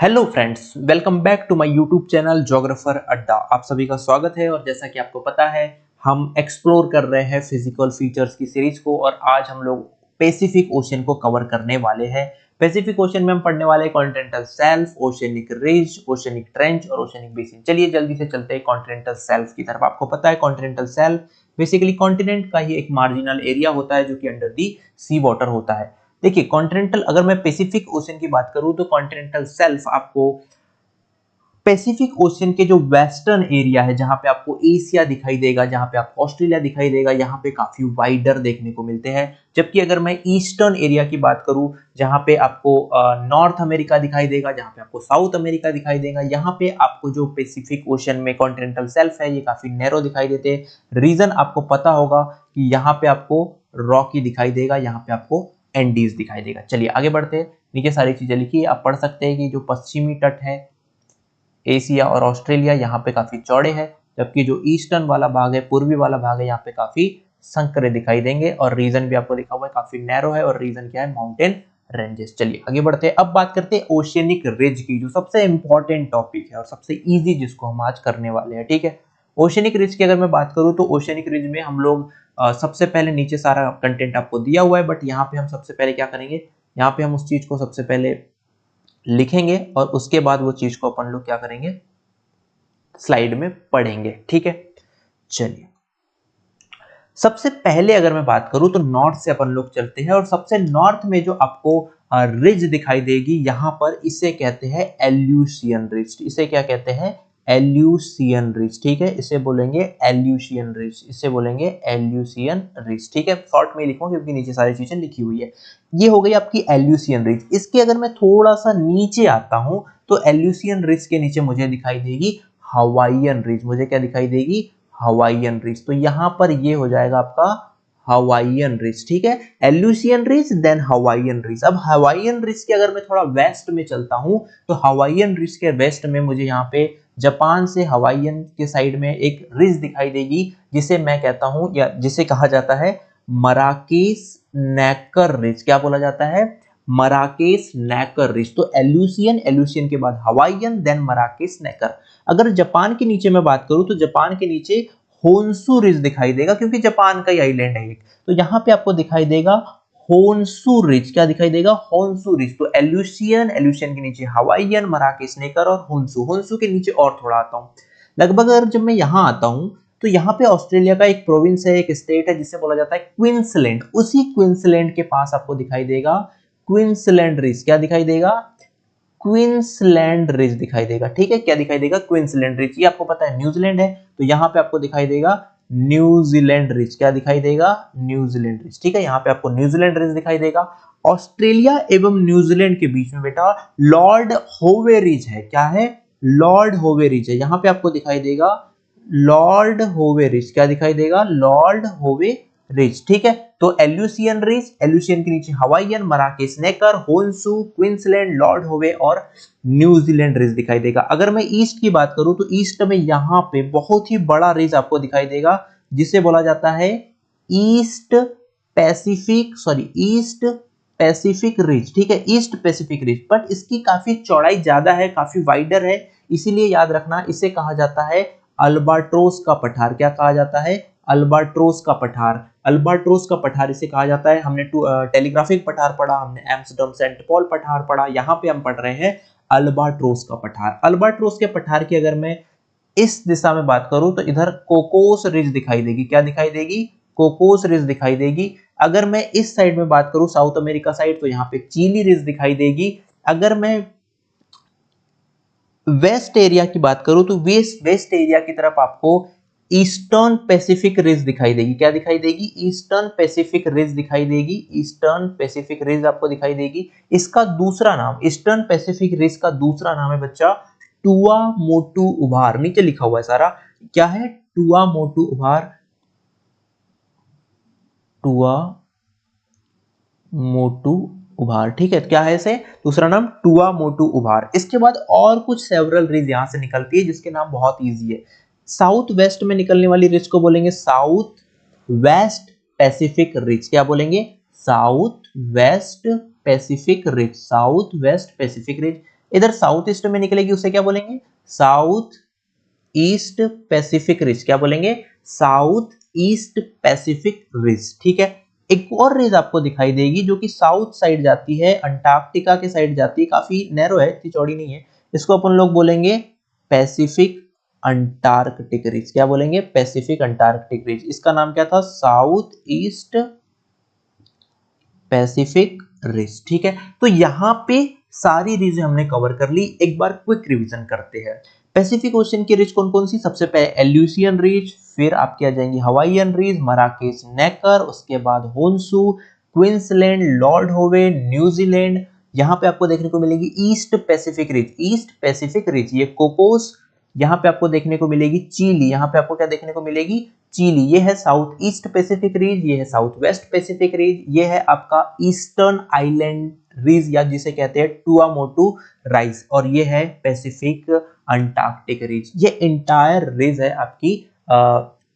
Hello friends, welcome back to my YouTube channel Geographer Adda. आप सभी का स्वागत है। और जैसा कि आपको पता है, हम एक्सप्लोर कर रहे हैं फिजिकल फीचर्स की सीरीज को और आज हम लोग पैसिफिक ओशन को कवर करने वाले हैं। पैसिफिक ओशन में हम पढ़ने वाले हैं continental shelf, oceanic ridge, oceanic trench और ओशियनिक बेसिन। चलिए जल्दी से चलते हैं कॉन्टिनेंटल शेल्फ की तरफ। आपको पता है कॉन्टिनेंटल शेल्फ बेसिकली कॉन्टिनेंट का ही एक मार्जिनल एरिया होता है जो कि अंडर दी सी वाटर होता है। देखिए कॉन्टिनेंटल, अगर मैं पैसिफिक ओशन की बात करूं तो कॉन्टिनेंटल शेल्फ आपको पैसिफिक ओशन के जो वेस्टर्न एरिया है, जहां पे आपको एशिया दिखाई देगा, जहां पे आपको ऑस्ट्रेलिया दिखाई देगा, यहाँ पे काफी वाइडर देखने को मिलते हैं। जबकि अगर मैं ईस्टर्न एरिया की बात करूं, जहां पे आपको नॉर्थ अमेरिका दिखाई देगा, जहां पे आपको साउथ अमेरिका दिखाई देगा, यहाँ पे आपको जो पैसिफिक ओशन में कॉन्टिनेंटल शेल्फ है ये काफी नैरो दिखाई देते हैं। रीजन आपको पता होगा कि यहाँ पे आपको रॉकी दिखाई देगा, यहाँ पे आपको एंडीज दिखाई देगा। चलिए आगे बढ़ते हैं। नीचे सारी चीजें लिखी, आप पढ़ सकते हैं कि जो पश्चिमी तट है एशिया और ऑस्ट्रेलिया, यहाँ पे काफी चौड़े हैं, जबकि जो ईस्टर्न वाला भाग है, पूर्वी वाला भाग है, यहाँ पे काफी संकरे दिखाई देंगे। और रीजन भी आपको लिखा हुआ है, काफी नैरो है। और रीजन क्या है? Mountain ranges. चलिए आगे बढ़ते हैं। अब बात करते हैं ओशियनिक रिज की, जो सबसे इंपॉर्टेंट टॉपिक है और सबसे इजी, जिसको हम आज करने वाले हैं। ठीक है, ओशियनिक रिज की अगर मैं बात करूं तो ओशियनिक रिज में हम लोग सबसे पहले, नीचे सारा कंटेंट आपको दिया हुआ है, बट यहाँ पे हम सबसे पहले क्या करेंगे, यहाँ पे हम उस चीज को सबसे पहले लिखेंगे और उसके बाद वो चीज को अपन लोग क्या करेंगे, स्लाइड में पढ़ेंगे। ठीक है, चलिए सबसे पहले अगर मैं बात करूं तो नॉर्थ से अपन लोग चलते हैं और सबसे नॉर्थ में जो आपको रिज दिखाई देगी यहां पर, इसे कहते हैं एल्यूशियन रिज। इसे क्या कहते हैं? एल्यूशियन रिज। ठीक है, इसे बोलेंगे एल्यूशियन रिज, इसे बोलेंगे एल्यूशियन रिज। ठीक है, शॉर्ट में लिखूंगा क्योंकि नीचे सारी चीजें लिखी हुई है। ये हो गई आपकी एल्यूशियन रिज। इसके अगर मैं थोड़ा सा नीचे आता हूं तो एल्यूशियन रिज के नीचे मुझे दिखाई देगी हवाईयन रिज। मुझे क्या दिखाई देगी? Hawaiian ridge. तो यहां पर ये हो जाएगा आपका हवाईयन रिज। ठीक है, एल्यूशियन रिज देन हवाईयन रिज। अब हवाईयन रिज के अगर मैं थोड़ा वेस्ट में चलता हूं तो हवाईयन रिज के वेस्ट में मुझे यहाँ पे जापान से हवाईयन के साइड में एक रिज दिखाई देगी, जिसे मैं कहता हूं, या जिसे कहा जाता है मराकेस नेकर रिज। क्या बोला जाता है? मराकेस नेकर रिज। तो एल्यूशियन, एल्यूशियन के बाद हवाईयन देन मराकेस नेकर। अगर जापान के नीचे मैं बात करूं तो जापान के नीचे होन्सू रिज दिखाई देगा, क्योंकि जापान का ही आइलैंड है एक। तो यहां पे आपको दिखाई देगा होन्सू रिज। क्या दिखाई देगा? Honshu ridge. तो एल्यूशियन, एल्यूशियन के नीचे हवाईयन, मराकेस नेकर और होन्सू। होन्सू के नीचे और थोड़ा आता हूं, लगभग अगर जब मैं यहां आता हूं तो यहाँ पे ऑस्ट्रेलिया का एक प्रोविंस है, एक स्टेट है, जिसे बोला जाता है क्वींसलैंड। उसी क्वींसलैंड के पास आपको दिखाई देगा क्वींसलैंड रिज। क्या दिखाई देगा? क्वींसलैंड रिज दिखाई देगा। ठीक है, क्या दिखाई देगा? Queensland ridge. ये आपको पता है न्यूजीलैंड है, तो यहाँ पे आपको दिखाई देगा न्यूजीलैंड रिज। क्या दिखाई देगा? New Zealand ridge. ठीक है, यहाँ पे आपको न्यूजीलैंड रिज दिखाई देगा। ऑस्ट्रेलिया एवं न्यूजीलैंड के बीच में बेटा लॉर्ड होवे रिज है। क्या है? लॉर्ड होवे रिज है। यहाँ पे आपको दिखाई देगा लॉर्ड होवे रिज। क्या दिखाई देगा? लॉर्ड होवे रिज। ठीक है, तो एल्यूशियन रिज, एल्यूशियन के नीचे हवाईयन, मराकेस नेकर, होन्सू, क्वींसलैंड, लॉर्ड होवे और न्यूजीलैंड रिज दिखाई देगा। अगर मैं ईस्ट की बात करूं तो ईस्ट में यहां पे बहुत ही बड़ा रिज आपको दिखाई देगा, जिसे बोला जाता है east Pacific, east Pacific ridge. ठीक है, ईस्ट पैसिफिक रिज, बट इसकी काफी चौड़ाई ज्यादा है, काफी वाइडर है, इसीलिए याद रखना इसे कहा जाता है अल्बाट्रोस का पठार। क्या कहा जाता है? अल्बाट्रोस का पठार। अल्बाट्रोस का पठार इसे कहा जाता है। हमने टेलीग्राफिक पठार पढ़ा, हमने एम्स्टर्डम सेंट पॉल पठार पढ़ा, यहाँ पे हम पढ़ रहे हैं अल्बाट्रोस का पठार। अल्बाट्रोस के पठार की अगर मैं इस दिशा में बात करूं तो इधर कोकोस रिज दिखाई देगी। क्या दिखाई देगी? कोकोस रिज दिखाई देगी। अगर मैं इस साइड में बात करूं साउथ अमेरिका साइड, तो यहाँ पे चीली रिज दिखाई देगी। अगर मैं वेस्ट एरिया की बात करूं तो वेस्ट एरिया की तरफ आपको ईस्टर्न पैसिफिक रिज दिखाई देगी। क्या दिखाई देगी? ईस्टर्न पैसिफिक रिज दिखाई देगी। ईस्टर्न पैसिफिक रिज आपको दिखाई देगी। इसका दूसरा नाम, ईस्टर्न पैसिफिक रिज का दूसरा नाम है बच्चा टुआमोटू उभार। नीचे लिखा हुआ है सारा, क्या है? टुआमोटू उभार, टुआमोटू उभार। ठीक है, क्या है इसे दूसरा नाम? टुआमोटू उभार। इसके बाद और कुछ सेवरल रिज यहां से निकलती है, जिसके नाम बहुत इजी है। साउथ वेस्ट में निकलने वाली रिज को बोलेंगे साउथ वेस्ट पैसिफिक रिज। क्या बोलेंगे? South west Pacific ridge. South west Pacific ridge. इधर साउथ ईस्ट में निकलेगी उसे क्या बोलेंगे, साउथ ईस्ट पैसिफिक रिज। क्या बोलेंगे, साउथ ईस्ट पैसिफिक रिज। ठीक है, एक और रिज आपको दिखाई देगी जो कि साउथ साइड जाती है, अंटार्कटिका के साइड जाती है, काफी नैरो है, इतनी चौड़ी नहीं है। इसको अपन लोग बोलेंगे पैसिफिक अंटार्कटिक रिज। क्या बोलेंगे, पैसिफिक अंटार्कटिक रिज। इसका नाम क्या था, साउथ ईस्ट पैसिफिक रिज। ठीक है, तो यहाँ पे सारी रिज हमने कवर कर ली। एक बार क्विक रिवीजन करते हैं। पैसिफिक ओशन की रिज कौन कौन सी, सबसे पहले एल्यूसियन रिज, फिर आपके आ जाएंगी हवाईयन रिज, मराकेश नेकर, उसके बाद होन्सू, क्वींसलैंड, लॉर्ड होवे, न्यूजीलैंड। यहाँ पे आपको देखने को मिलेगी east Pacific ridge, east Pacific ridge, ये कोकोस। यहाँ पे आपको देखने को मिलेगी चिली, यहाँ पे आपको क्या देखने को मिलेगी, चिली। ये है साउथ ईस्ट पैसिफिक रीज, ये है साउथ वेस्ट पैसिफिक रीज, ये है आपका ईस्टर्न आइलैंड रीज या जिसे कहते हैं टुआमोटू राइज, और ये है पैसिफिक अंटार्कटिक रीज। ये इंटायर रीज है आपकी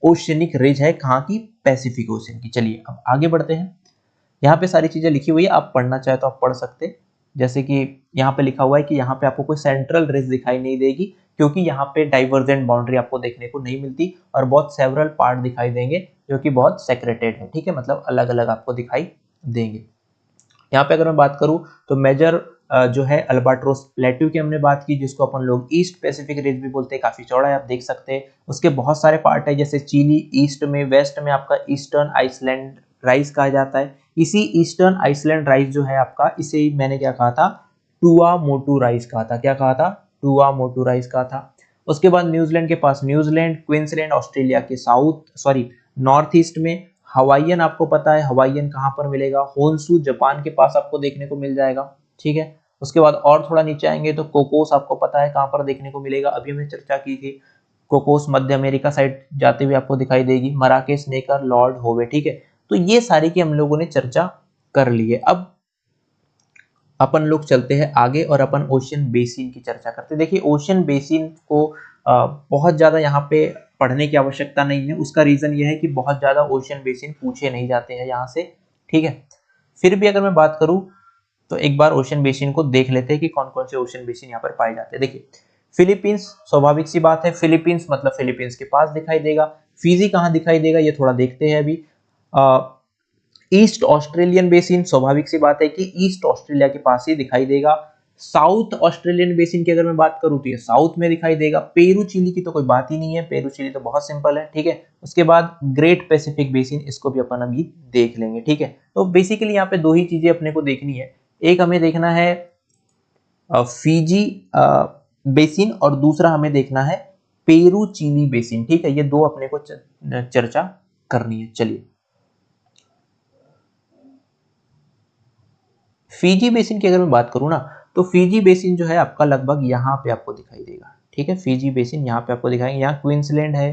ओशनिक रीज है, कहाँ की, पैसिफिक ओशन की। चलिए अब आगे बढ़ते हैं। यहाँ पे सारी चीजें लिखी हुई है, आप पढ़ना चाहे तो आप पढ़ सकते हैं। जैसे कि यहाँ पे लिखा हुआ है कि यहाँ पे आपको कोई सेंट्रल रिज दिखाई नहीं देगी, क्योंकि यहाँ पे डाइवर्जेंट बाउंड्री आपको देखने को नहीं मिलती, और बहुत सेवरल पार्ट दिखाई देंगे जो कि बहुत सेक्रेटेड है। ठीक है, मतलब अलग अलग आपको दिखाई देंगे। यहाँ पे अगर मैं बात करूँ तो मेजर जो है अल्बाट्रोस प्लेट्यू की हमने बात की, जिसको अपन लोग ईस्ट पैसिफिक रिज भी बोलते हैं, काफी चौड़ा है, आप देख सकते हैं। उसके बहुत सारे पार्ट है, जैसे चिली ईस्ट में, वेस्ट में आपका ईस्टर्न आइसलैंड राइज कहा जाता है। इसी ईस्टर्न आइसलैंड राइज जो है आपका, इसे ही मैंने क्या कहा था, टुआमोटू राइज कहा था। क्या कहा था, टुआमोटू राइज कहा था। उसके बाद न्यूजीलैंड के पास न्यूजीलैंड, क्वींसलैंड ऑस्ट्रेलिया के नॉर्थ ईस्ट में। हवाईयन आपको पता है, हवाईयन कहाँ पर मिलेगा, होन्सू जापान के पास आपको देखने को मिल जाएगा। ठीक है, उसके बाद और थोड़ा नीचे आएंगे तो कोकोस आपको पता है कहाँ पर देखने को मिलेगा, अभी हमने चर्चा की थी। कोकोस मध्य अमेरिका साइड जाते हुए आपको दिखाई देगी, मराकेश नेकर, लॉर्ड होवे। ठीक है, तो ये सारी की हम लोगों ने चर्चा कर ली है। अब अपन लोग चलते हैं आगे और अपन ओशियन बेसिन की चर्चा करते हैं। देखिए ओशियन बेसिन को बहुत ज्यादा यहाँ पे पढ़ने की आवश्यकता नहीं है। उसका रीजन ये है कि बहुत ज्यादा ओशियन बेसिन पूछे नहीं जाते हैं यहाँ से। ठीक है, फिर भी अगर मैं बात करूँ तो एक बार ओशियन बेसिन को देख लेते हैं कि कौन कौन से ओशियन बेसिन यहाँ पर पाए जाते हैं। देखिए फिलीपींस, स्वाभाविक सी बात है, फिलीपींस मतलब फिलीपींस के पास दिखाई देगा। फिजी कहाँ दिखाई देगा ये थोड़ा देखते हैं अभी। ईस्ट ऑस्ट्रेलियन बेसिन, स्वाभाविक सी बात है कि ईस्ट ऑस्ट्रेलिया के पास ही दिखाई देगा। साउथ ऑस्ट्रेलियन बेसिन की अगर मैं बात करूं तो ये साउथ में दिखाई देगा। पेरू चिली की तो कोई बात ही नहीं है, पेरू चिली तो बहुत सिंपल है। ठीक है, उसके बाद ग्रेट पैसिफिक बेसिन, इसको भी अपन अभी देख लेंगे। ठीक है, तो बेसिकली यहाँ पे दो ही चीजें अपने को देखनी है, एक हमें देखना है फिजी बेसिन और दूसरा हमें देखना है पेरू चिली बेसिन। ठीक है, ये दो अपने को चर्चा करनी है। चलिए फिजी बेसिन की अगर मैं बात करूं ना तो फिजी बेसिन जो है आपका लगभग यहाँ पे आपको दिखाई देगा। ठीक है, फिजी बेसिन यहाँ पे आपको दिखाएंगे, यहाँ क्वींसलैंड है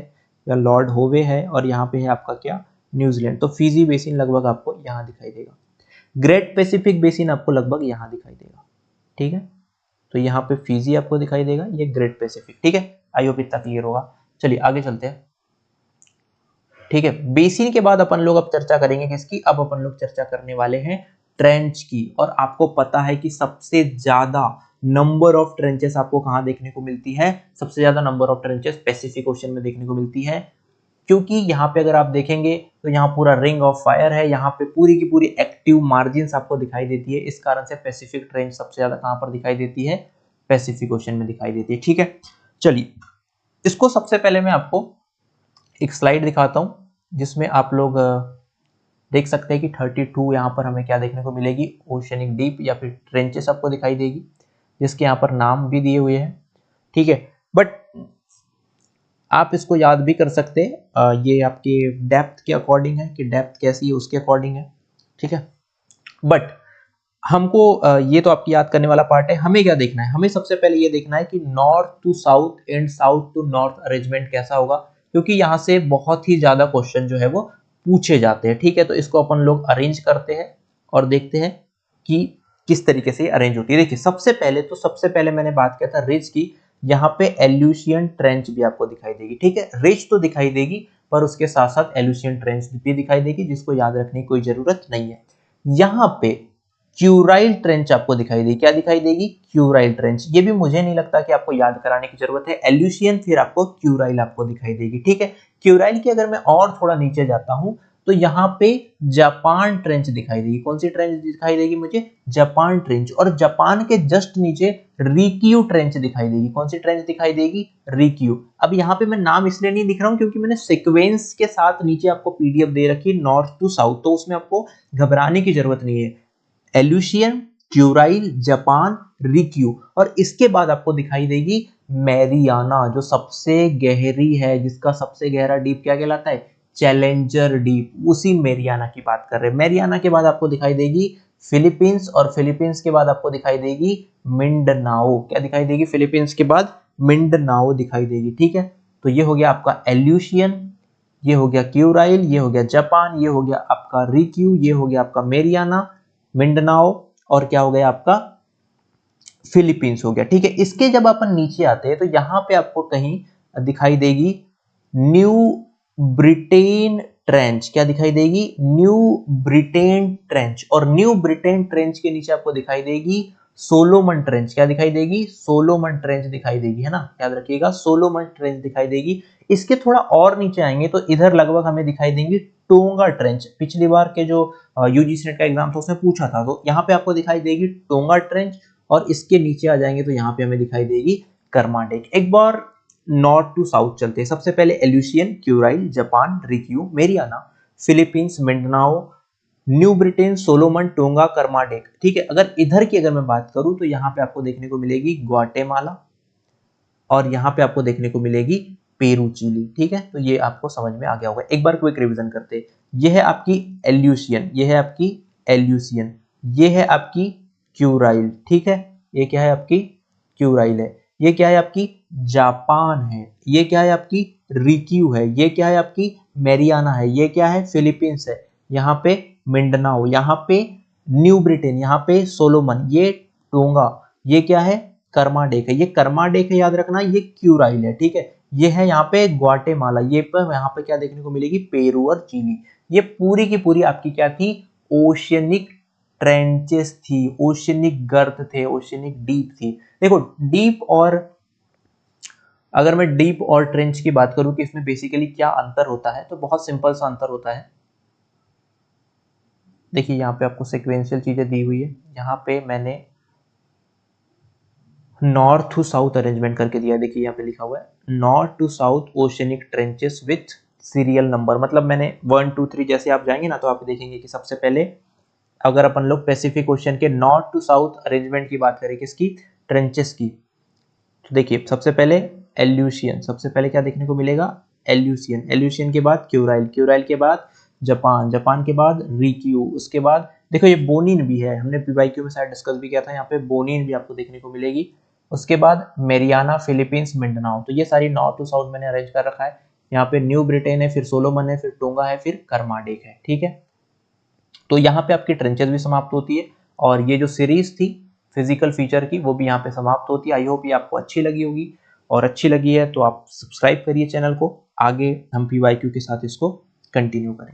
या लॉर्ड होवे है और यहाँ पे है आपका क्या, न्यूजीलैंड। तो फिजी बेसिन लगभग आपको यहाँ दिखाई देगा। ग्रेट पैसिफिक बेसिन आपको लगभग यहाँ दिखाई देगा। ठीक है, तो यहाँ पे फिजी आपको दिखाई देगा, ये ग्रेट पैसिफिक। ठीक है, आई होप इतना क्लियर होगा। चलिए आगे चलते हैं। ठीक है, बेसिन के बाद अपन लोग अब चर्चा करेंगे किसकी, अब अपन लोग चर्चा करने वाले हैं ट्रेंच की। और आपको पता है कि सबसे ज्यादा नंबर ऑफ ट्रेंचेस आपको कहां देखने को मिलती है, सबसे ज्यादा number of trenches Pacific ocean में देखने को मिलती है। क्योंकि यहाँ पे अगर आप देखेंगे तो यहाँ पूरा रिंग ऑफ फायर है, यहाँ पे पूरी की पूरी एक्टिव मार्जिन आपको दिखाई देती है। इस कारण से पैसिफिक ट्रेंच सबसे ज्यादा कहां पर दिखाई देती है, पैसिफिक ओशन में दिखाई देती है। ठीक है, चलिए इसको सबसे पहले मैं आपको एक स्लाइड दिखाता हूं जिसमें आप लोग देख सकते हैं कि 32 यहाँ पर हमें क्या देखने को मिलेगी, ओशनिक डीप या फिर ट्रेंचेस आपको दिखाई देगी, जिसके यहाँ पर नाम भी दिए हुए हैं। ठीक है, बट आप इसको याद भी कर सकते हैं, ये आपके डेप्थ के अकॉर्डिंग है कि डेप्थ कैसी है उसके अकॉर्डिंग है। ठीक है, बट हमको ये तो आपकी याद करने वाला पार्ट है। हमें क्या देखना है, हमें सबसे पहले ये देखना है कि north to south and south to north arrangement कैसा होगा, क्योंकि यहाँ से बहुत ही ज्यादा क्वेश्चन जो है वो पूछे जाते हैं। ठीक है, तो इसको अपन लोग अरेंज करते हैं और देखते हैं कि किस तरीके से अरेंज होती है। देखिए सबसे पहले मैंने बात किया था रिज की, यहाँ पे एल्यूशियन ट्रेंच भी आपको दिखाई देगी। ठीक है, रिज तो दिखाई देगी पर उसके साथ साथ एल्यूशियन ट्रेंच भी दिखाई देगी, जिसको याद रखने की कोई जरूरत नहीं है। यहाँ पे क्यूराइल ट्रेंच आपको दिखाई देगी। क्या दिखाई देगी? Kuril trench. ये भी मुझे नहीं लगता कि आपको याद कराने की जरूरत है। एल्यूशियन, फिर आपको क्यूराइल आपको दिखाई देगी। ठीक है, क्यूराइल की अगर मैं और थोड़ा नीचे जाता हूं तो यहाँ पे जापान ट्रेंच दिखाई देगी। कौन सी ट्रेंच दिखाई देगी मुझे? Japan trench. और जापान के जस्ट नीचे रिक्यू ट्रेंच दिखाई देगी। कौन सी ट्रेंच दिखाई देगी? रिक्यू। अब यहाँ पे मैं नाम इसलिए नहीं दिख रहा हूँ क्योंकि मैंने सीक्वेंस के साथ नीचे आपको पीडीएफ दे रखी है नॉर्थ टू साउथ, तो उसमें आपको घबराने की जरूरत नहीं है। एल्यूशियन, क्यूराइल, जापान, रिक्यू, और इसके बाद आपको दिखाई देगी मैरियाना, जो सबसे गहरी है, जिसका सबसे गहरा डीप क्या कहलाता है? Challenger deep. उसी मैरियाना की बात कर रहे हैं। मैरियाना के बाद आपको दिखाई देगी फिलीपींस, और फिलीपींस के बाद आपको दिखाई देगी मिंडनाओ। क्या दिखाई देगी? फिलीपींस के बाद मिंडनाओ दिखाई देगी। ठीक है, तो ये हो गया आपका एल्यूशियन, ये हो गया क्यूराइल, ये हो गया जापान, ये हो गया आपका रिक्यू, ये हो गया आपका मैरियाना, मिंडनाओ, और क्या हो गया आपका? फिलीपींस हो गया। ठीक है, इसके जब अपन नीचे आते हैं तो यहां पे आपको कहीं दिखाई देगी न्यू ब्रिटेन ट्रेंच। क्या दिखाई देगी? New Britain trench. और न्यू ब्रिटेन ट्रेंच के नीचे आपको दिखाई देगी सोलोमन ट्रेंच। क्या दिखाई देगी? सोलोमन ट्रेंच दिखाई देगी, है ना, याद रखिएगा, सोलोमन ट्रेंच दिखाई देगी। इसके थोड़ा और नीचे आएंगे तो इधर लगभग हमें दिखाई देंगी टोंगा ट्रेंच। पिछली बार के जो यूजीसी नेट का एग्जाम था उसमें पूछा था, तो यहाँ पे आपको दिखाई देगी टोंगा ट्रेंच। और इसके नीचे आ जाएंगे तो यहाँ पे हमें दिखाई देगी कर्माडेक। एक बार नॉर्थ टू साउथ चलते हैं। सबसे पहले Aleutian, Kuril, Japan, Ryukyu, Mariana, Philippines, Mindanao, New Britain, Solomon, Tonga, Kermadec. ठीक है, अगर मैं बात करूं तो यहाँ पे आपको देखने को मिलेगी ग्वाटेमाला, और यहाँ पे आपको देखने को मिलेगी पेरू, चिली। ठीक है, तो ये आपको समझ में आ गया होगा। एक बार क्विक रिवीजन करते हैं। ये है आपकी एल्यूशियन, ये है आपकी एल्यूशियन, ये है आपकी क्यूराइल। ठीक है, ये क्या है? आपकी क्यूराइल है। ये क्या है? आपकी जापान है। ये क्या है? आपकी रिक्यू है। ये क्या है? आपकी मैरियाना है। ये क्या है? फिलीपींस है। यहाँ पे मिंडनाओ, यहाँ पे न्यू ब्रिटेन, यहाँ पे सोलोमन, ये टोंगा, ये क्या है? कर्माडेक है। ये कर्माडेक है, याद रखना, ये क्यूराइल है। ठीक है, ये है यहाँ पे ग्वाटेमाला, ये पर यहाँ पे क्या देखने को मिलेगी? पेरू और चिली। ये पूरी की पूरी आपकी क्या थी? ओशियनिक ट्रेंचेस थी, ओशियनिक गर्त थे, ओशियनिक डीप थी। देखो डीप और, अगर मैं डीप और ट्रेंच की बात करूं कि इसमें बेसिकली क्या अंतर होता है, तो बहुत सिंपल सा अंतर होता है। देखिए यहाँ पे आपको सिक्वेंशियल चीजें दी हुई है। यहाँ पे मैंने नॉर्थ टू साउथ अरेंजमेंट करके दिया है। देखिए यहाँ पे लिखा हुआ है north to south oceanic trenches with serial number. मतलब मैंने 1 2 3 जैसे आप जाएंगे ना तो आप देखेंगे कि सबसे पहले अगर अपन लोग पैसिफिक ओशियन के नॉर्थ टू साउथ अरेंजमेंट की बात करें, किसकी? ट्रेंचेस की, तो देखिए सबसे पहले एल्यूशियन, सबसे पहले क्या देखने को मिलेगा? एल्यूशियन। एल्यूशियन के बाद क्यूराइल, क्यूराइल के बाद जापान, जापान के बाद रिक्यू, उसके बाद देखो ये बोनिन भी है, हमने पीवाईक्यू में शायद डिस्कस भी किया था, यहाँ पे बोनिन भी आपको देखने को मिलेगी। उसके बाद मेरियाना, फिलीपींस, मिंडनाओ। तो ये सारी नॉर्थ टू साउथ मैंने अरेंज कर रखा है। यहाँ पे न्यू ब्रिटेन है, फिर सोलोमन है, फिर टोंगा है, फिर कर्माडेक है। ठीक है, तो यहाँ पे आपकी ट्रेंचेस भी समाप्त होती है, और ये जो सीरीज थी फिजिकल फीचर की वो भी यहाँ पे समाप्त होती है। आई होप ये आपको अच्छी लगी होगी, और अच्छी लगी है तो आप सब्सक्राइब करिए चैनल को। आगे हम पीवाईक्यू के साथ इसको कंटिन्यू करें।